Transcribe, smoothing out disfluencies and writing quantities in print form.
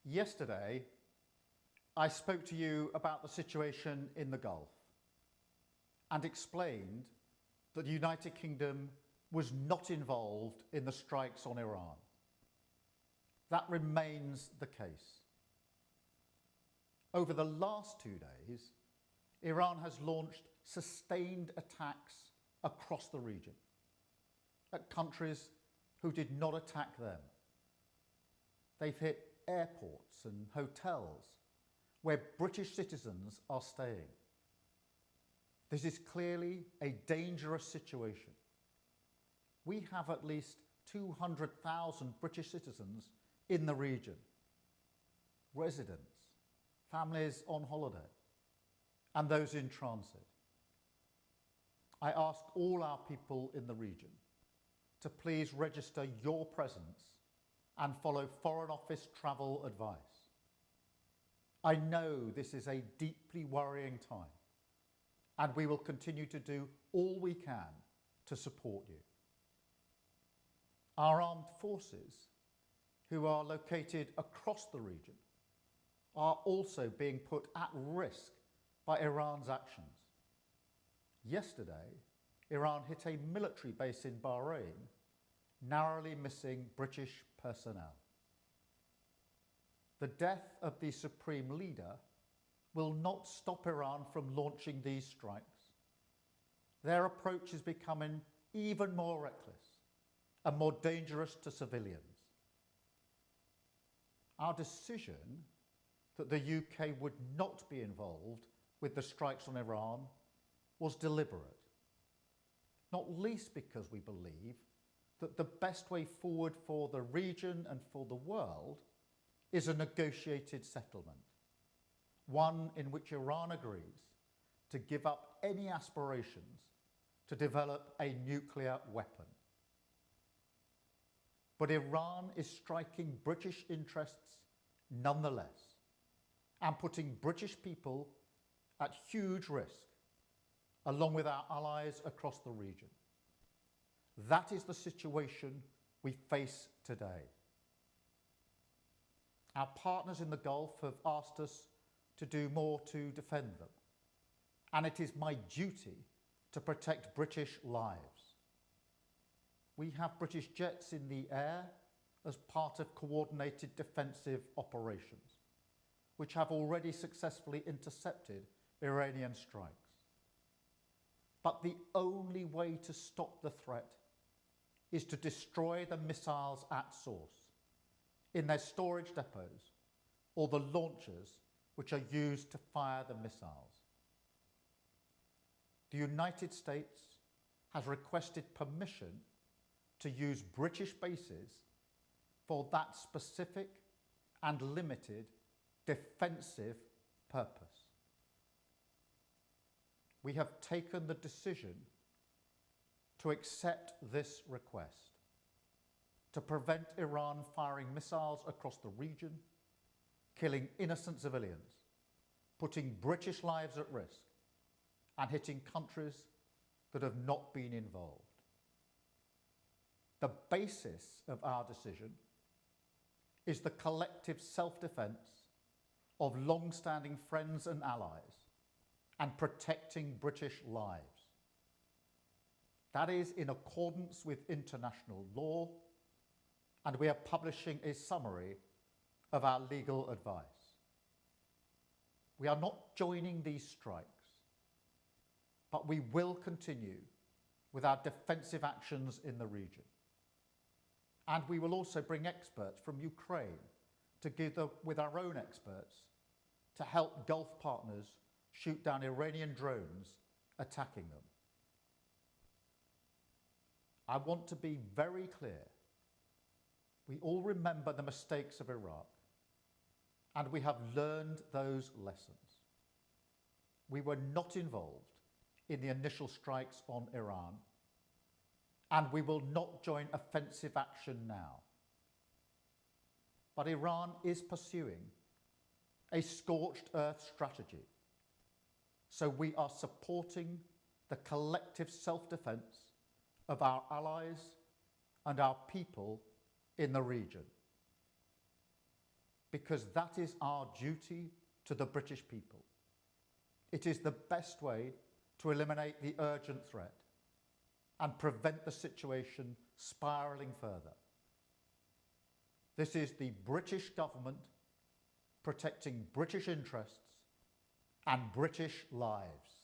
Yesterday, I spoke to you about the situation in the Gulf and explained that the United Kingdom was not involved in the strikes on Iran. That remains the case. Over the last 2 days, Iran has launched sustained attacks across the region at countries who did not attack them. They've hit airports and hotels where British citizens are staying. This is clearly a dangerous situation. We have at least 200,000 British citizens in the region, residents, families on holiday, and those in transit. I ask all our people in the region to please register your presence and follow Foreign Office travel advice. I know this is a deeply worrying time, and we will continue to do all we can to support you. Our armed forces, who are located across the region, are also being put at risk by Iran's actions. Yesterday, Iran hit a military base in Bahrain, narrowly missing British personnel. The death of the supreme leader will not stop Iran from launching these strikes. Their approach is becoming even more reckless and more dangerous to civilians. Our decision that the UK would not be involved with the strikes on Iran was deliberate, not least because we believe that the best way forward for the region and for the world is a negotiated settlement, one in which Iran agrees to give up any aspirations to develop a nuclear weapon. But Iran is striking British interests nonetheless and putting British people at huge risk, along with our allies across the region. That is the situation we face today. Our partners in the Gulf have asked us to do more to defend them, and it is my duty to protect British lives. We have British jets in the air as part of coordinated defensive operations, which have already successfully intercepted Iranian strikes. But the only way to stop the threat is to destroy the missiles at source, in their storage depots, or the launchers which are used to fire the missiles. The United States has requested permission to use British bases for that specific and limited defensive purpose. We have taken the decision to accept this request, to prevent Iran firing missiles across the region, killing innocent civilians, putting British lives at risk, and hitting countries that have not been involved. The basis of our decision is the collective self-defence of long-standing friends and allies and protecting British lives. That is in accordance with international law, and we are publishing a summary of our legal advice. We are not joining these strikes, but we will continue with our defensive actions in the region. And we will also bring experts from Ukraine together with our own experts to help Gulf partners shoot down Iranian drones attacking them. I want to be very clear. We all remember the mistakes of Iraq, and we have learned those lessons. We were not involved in the initial strikes on Iran, and we will not join offensive action now. But Iran is pursuing a scorched earth strategy, so we are supporting the collective self-defense of our allies and our people in the region. because that is our duty to the British people. It is the best way to eliminate the urgent threat and prevent the situation spiralling further. This is the British government protecting British interests and British lives.